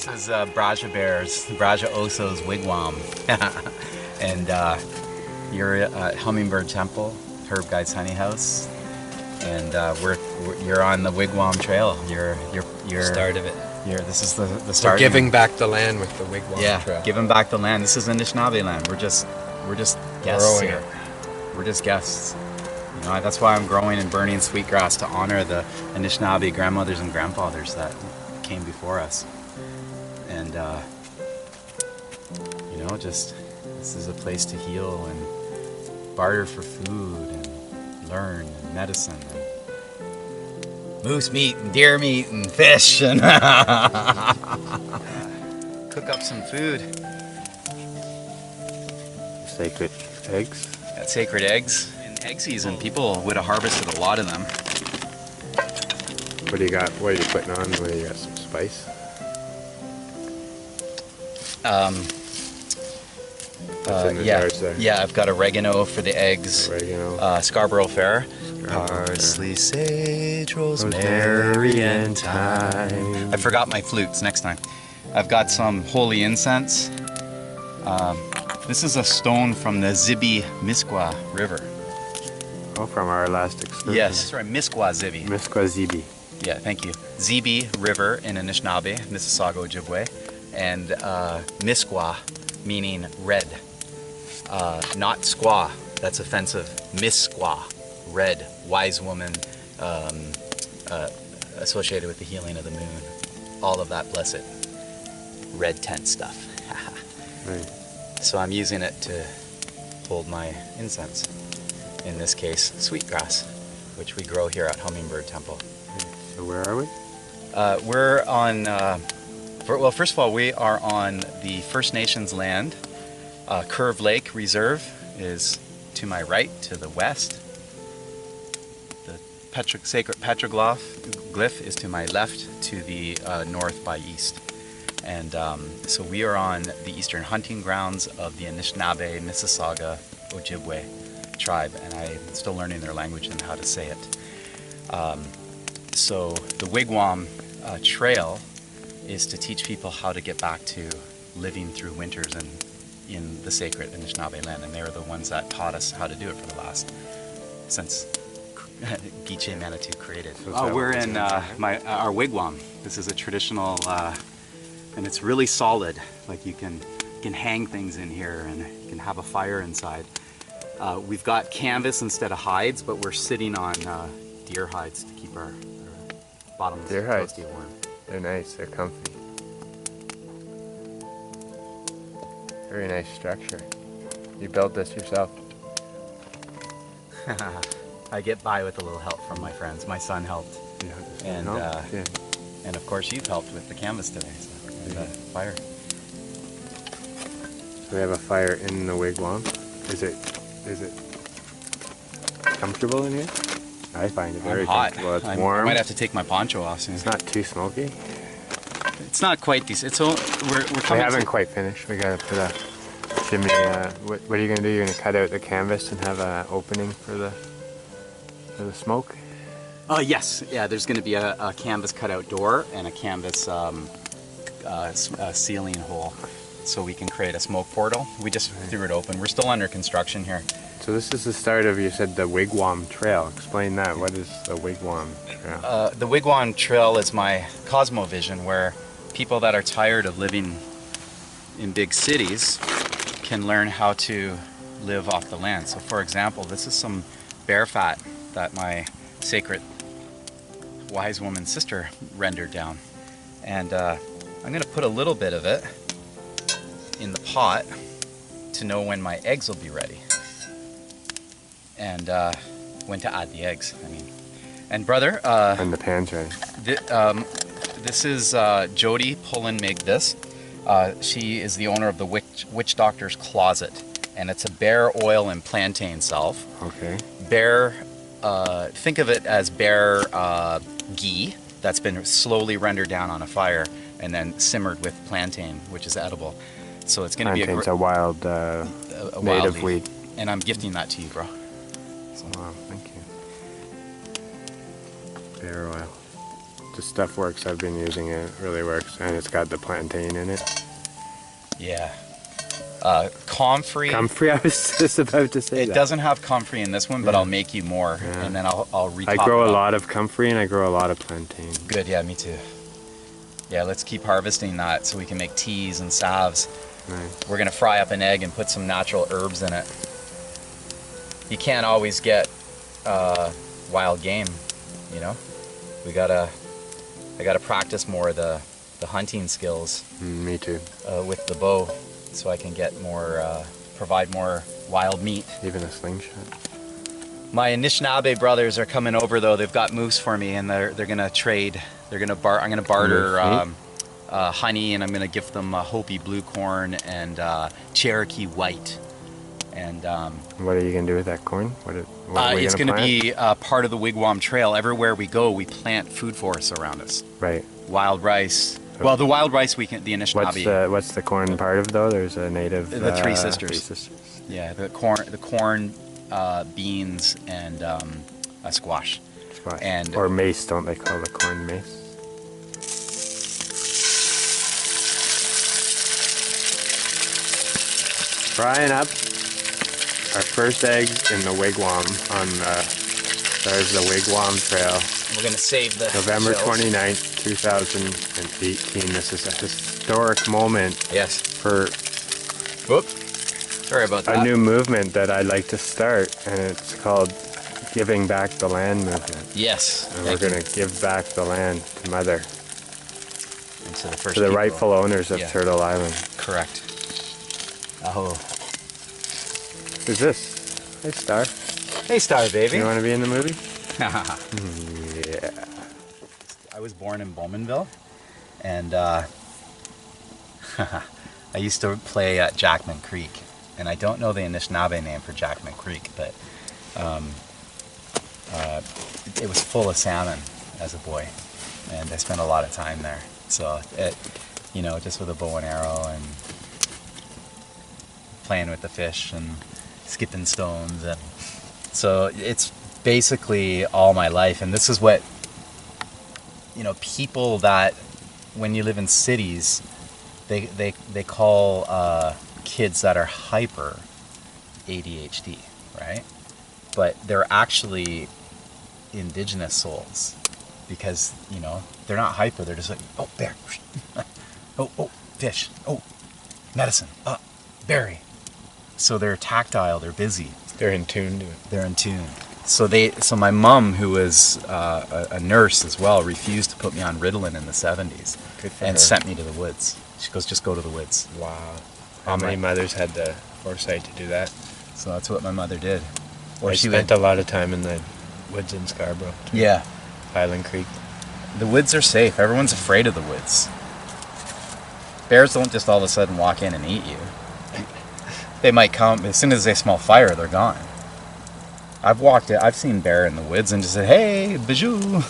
This is Braja Bear's, Braja Oso's wigwam. And you're at Hummingbird Temple, Herb Guide's honey house. And you're on the wigwam trail. You're Start of it. This is the start. We're giving back the land with the wigwam trail. Giving back the land. This is Anishinaabe land. We're just guests here. We're just guests. You know, that's why I'm growing and burning sweetgrass to honor the Anishinaabe grandmothers and grandfathers that came before us. And you know, this is a place to heal and barter for food and learn and medicine and moose meat and deer meat and fish and cook up some food. Sacred eggs. Got sacred eggs. In egg season, people would have harvested a lot of them. What do you got? What are you putting on? What do you got? Some spice? Yeah, I've got oregano for the eggs. Oregano. Scarborough Fair. Parsley, sage, rosemary, and thyme. I forgot my flutes next time. I've got some holy incense. This is a stone from the Zibi-Misquah River. Oh, from our last excursion. Yes, sorry, Misquah-Zibi. Misquah-Zibi. Yeah, thank you. Zibi River in Anishinaabe, Mississauga, Ojibwe, and Misquah, meaning red. Not squaw, that's offensive. Misquah, red, wise woman, associated with the healing of the moon. All of that blessed red tent stuff. Right. So I'm using it to hold my incense. In this case, sweetgrass, which we grow here at Hummingbird Temple. So where are we? We're on, well, first of all, we are on the First Nations land. Curve Lake Reserve is to my right, to the west. The sacred petroglyph is to my left, to the north by east. And so we are on the eastern hunting grounds of the Anishinaabe, Mississauga, Ojibwe tribe, and I'm still learning their language and how to say it. So the wigwam trail is to teach people how to get back to living through winters in the sacred Anishinaabe land, and they're the ones that taught us how to do it for the last, since Giche Manitou created. We're in our wigwam. This is a traditional, and it's really solid. Like you can hang things in here, and you can have a fire inside. We've got canvas instead of hides, but we're sitting on deer hides to keep our bottoms toasty warm. They're nice, they're comfy. Very nice structure. You built this yourself? I get by with a little help from my friends. My son helped. And and of course you've helped with the canvas today, so, and the fire. So we have a fire in the wigwam. Is it comfortable in here? I find it very hot. comfortable. It's warm. I might have to take my poncho off soon. It's not too smoky. It's not quite decent. It's all, we're coming. We haven't quite finished. We gotta put a chimney. What are you gonna do? You're gonna cut out the canvas and have an opening for the smoke? Yes. Yeah. There's going to be a canvas cutout door and a canvas ceiling hole, so we can create a smoke portal. We just threw it open. We're still under construction here. So this is the start of, you said, the wigwam trail. Explain that. What is the wigwam trail? The wigwam trail is my cosmovision, where people that are tired of living in big cities can learn how to live off the land. So for example, this is some bear fat that my sacred wise woman sister rendered down. And I'm going to put a little bit of it in the pot to know when my eggs will be ready. And when to add the eggs, I mean. And brother... and the pan's ready. This is Jody Pullen made this. She is the owner of the Witch Doctor's Closet, and it's a bear oil and plantain salve. Okay. Bear, think of it as bear ghee that's been slowly rendered down on a fire and then simmered with plantain, which is edible. So it's going to be a wild native weed. And I'm gifting that to you, bro. So. Wow, thank you. Bear oil. the stuff works. I've been using it. It really works, and it's got the plantain in it. Yeah. Comfrey. Comfrey, I was just about to say It that. doesn't have comfrey in this one, but Yeah. I'll make you more, Yeah. and then I'll retop I grow it a up. lot of comfrey and I grow a lot of plantain. Good, yeah, me too. Yeah, let's keep harvesting that so we can make teas and salves. Nice. We're gonna fry up an egg and put some natural herbs in it. You can't always get wild game, you know. I gotta practice more the hunting skills Me too. with the bow, so I can get more, provide more wild meat. Even a slingshot. My Anishinaabe brothers are coming over though. They've got moose for me, and they're gonna trade. I'm gonna barter honey, and I'm gonna give them Hopi blue corn and Cherokee white. And What are you gonna do with that corn? What are we it's gonna plant? be part of the Wigwam Trail. Everywhere we go, we plant food forests around us. Right. Wild rice. Well, the wild rice the Anishinaabe. What's the corn part of though? There's a native. The Three Sisters. Three Sisters. Yeah, the corn, beans, and a squash. Squash. And or mace, don't they call the corn mace? Frying up our first eggs in the wigwam on there's the Wigwam Trail. we're gonna save the November shells. 29th, 2018. This is a historic moment Yes. for Whoop. Sorry about that. a new movement that I'd like to start, and it's called Giving Back the Land movement. Yes. And we're going to give back the land to Mother, And to the first to the people. rightful owners of Yeah. Turtle Island. Correct. Oh. Who's this? Hey, Star. Hey, Star Baby. You want to be in the movie? I Yeah. was born in Bowmanville, and I used to play at Jackman Creek, and I don't know the Anishinaabe name for Jackman Creek, but it was full of salmon as a boy, and I spent a lot of time there. So just with a bow and arrow and playing with the fish and skipping stones, and so it's basically all my life. And this is what people that when you live in cities, they call kids that are hyper ADHD, right? But they're actually indigenous souls, because they're not hyper. They're just like, oh, bear, oh, fish, oh, medicine, berry. So they're tactile. They're busy. They're in tune to it. They're in tune. So my mom, who was a nurse as well, refused to put me on Ritalin in the 70s, Good for and her. sent me to the woods. She goes, just go to the woods. Wow. How many mothers had the foresight to do that? So that's what my mother did. I spent a lot of time in the woods in Scarborough. Too. Yeah. Highland Creek. The woods are safe. Everyone's afraid of the woods. Bears don't just all of a sudden walk in and eat you. They might come, as soon as they smell fire, they're gone. I've seen bear in the woods and just said, hey, bijou.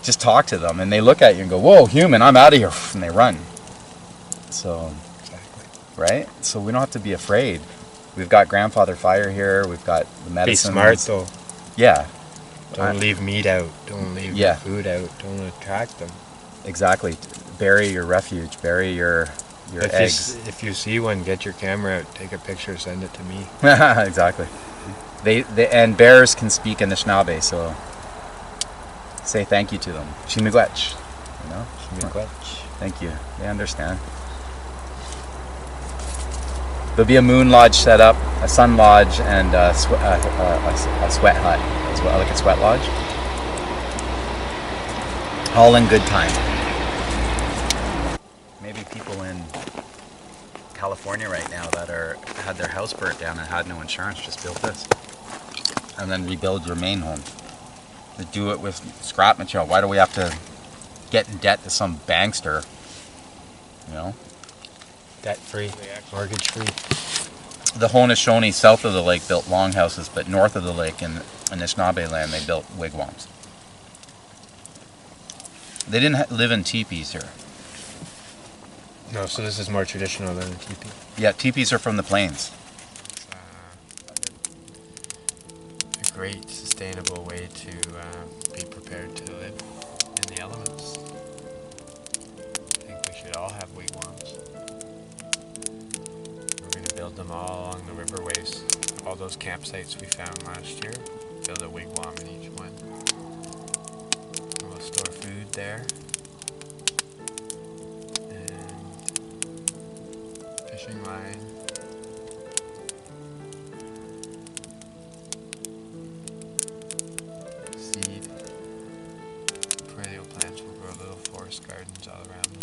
Just talk to them, and they look at you and go, whoa, human, I'm out of here, and they run. So, Exactly. right? So we don't have to be afraid. We've got grandfather fire here. We've got the Be medicine. smart though. Yeah, Don't leave meat out. Don't leave Yeah. food out. Don't attract them. exactly. Bury your refuge. Bury your eggs. If you see one, get your camera out, take a picture, send it to me. Exactly. They and bears can speak Anishinaabe, so say thank you to them. Shimigwech. Thank you. They understand. There'll be a moon lodge set up, a sun lodge, and a sweat hut as well, like a sweat lodge. All in good time. Maybe people in California right now that had their house burnt down and had no insurance just built this, and then rebuild your main home. They do it with scrap material. Why do we have to get in debt to some bankster? Debt-free, mortgage-free. The Haudenosaunee south of the lake built longhouses, but north of the lake in Anishinaabe land they built wigwams. They didn't live in teepees here. No, so this is more traditional than a teepee. Yeah, teepees are from the plains. A great sustainable way to be prepared to live in the elements. I think we should all have wigwams. We're going to build them all along the riverways. All those campsites we found last year, build a wigwam in each one. And we'll store food there. And fishing line. Seed. Perennial plants will grow little forest gardens all around them.